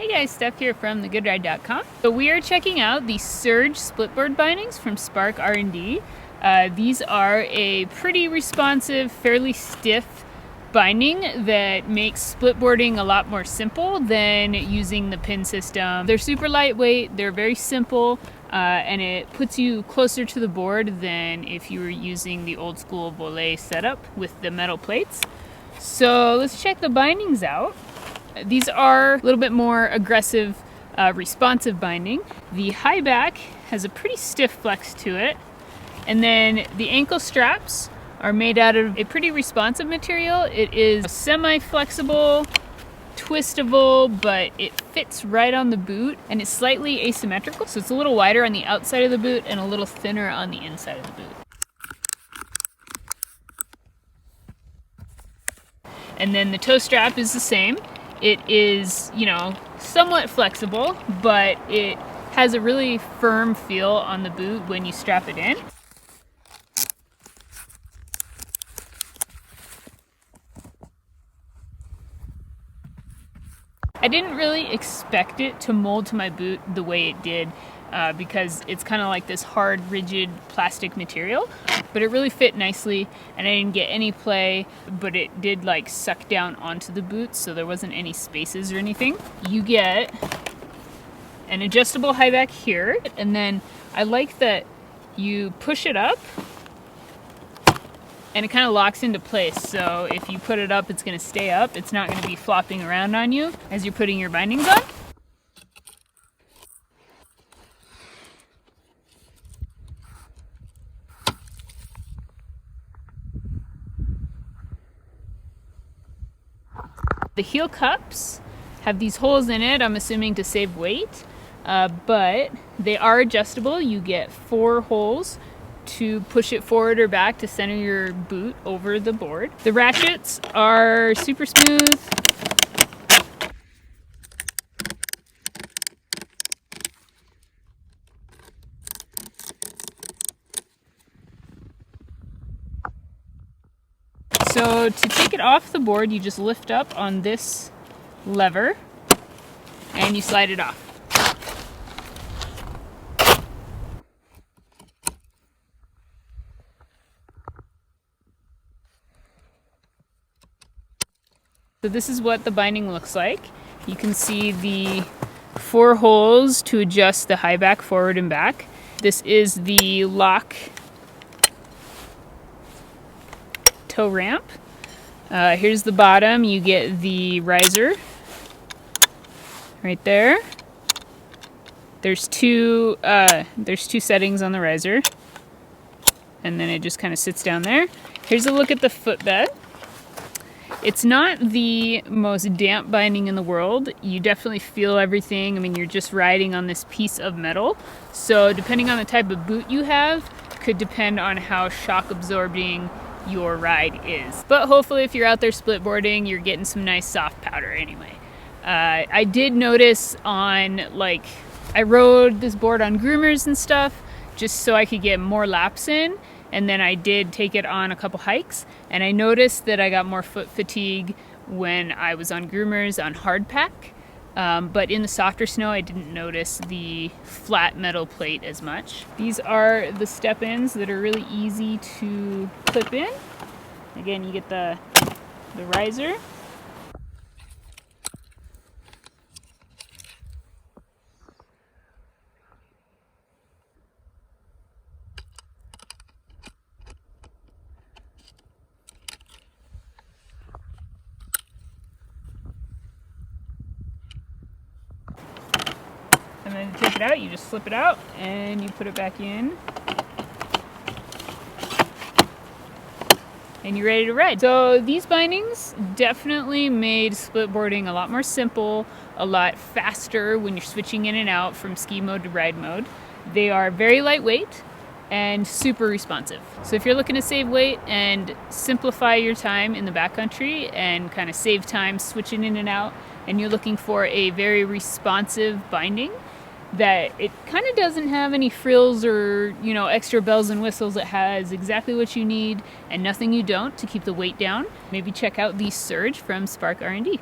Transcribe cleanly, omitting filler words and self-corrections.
Hey guys, Steph here from thegoodride.com. So we are checking out the Surge Splitboard bindings from Spark R&D. These are a pretty responsive, fairly stiff binding that makes splitboarding a lot more simple than using the pin system. They're super lightweight, they're very simple, and it puts you closer to the board than if you were using the old school volet setup with the metal plates. So let's check the bindings out. These are a little bit more aggressive, responsive binding. The Highback has a pretty stiff flex to it. And then the ankle straps are made out of a pretty responsive material. It is semi-flexible, twistable, but it fits right on the boot and it's slightly asymmetrical. So it's a little wider on the outside of the boot and a little thinner on the inside of the boot. And then the toe strap is the same. It is, somewhat flexible, but it has a really firm feel on the boot when you strap it in. I didn't really expect it to mold to my boot the way it did because it's kind of like this hard, rigid plastic material, but it really fit nicely and I didn't get any play, but it did like suck down onto the boot, so there wasn't any spaces or anything. You get an adjustable high back here, and then I like that you push it up and it kind of locks into place. So if you put it up, it's going to stay up. It's not going to be flopping around on you as you're putting your bindings on. The Heelcups have these holes in it, I'm assuming to save weight, but they are adjustable. You get 4 holes to push it forward or back to center your boot over the board. The ratchets are super smooth. So to take it off the board, you just lift up on this lever and you slide it off. So this is what the binding looks like. You can see the 4 holes to adjust the high back forward and back. This is the lock toe ramp. Here's the bottom. You get the riser right there. There's two settings on the riser, and then it just kind of sits down there. Here's a look at the footbed. It's not the most damp binding in the world. You definitely feel everything. I mean, you're just riding on this piece of metal. So depending on the type of boot you have, could depend on how shock absorbing your ride is. But hopefully if you're out there splitboarding, you're getting some nice soft powder anyway. I did notice I rode this board on groomers and stuff just so I could get more laps in. And then I did take it on a couple hikes, and I noticed that I got more foot fatigue when I was on groomers on hard pack. But in the softer snow, I didn't notice the flat metal plate as much. These are the step-ins that are really easy to clip in. Again, you get the riser. And then to take it out, you just slip it out and you put it back in. And you're ready to ride. So these bindings definitely made splitboarding a lot more simple, a lot faster when you're switching in and out from ski mode to ride mode. They are very lightweight and super responsive. So if you're looking to save weight and simplify your time in the backcountry and kind of save time switching in and out, and you're looking for a very responsive binding that it kind of doesn't have any frills or extra bells and whistles, it has exactly what you need and nothing you don't to keep the weight down, maybe check out the Surge from Spark R&D.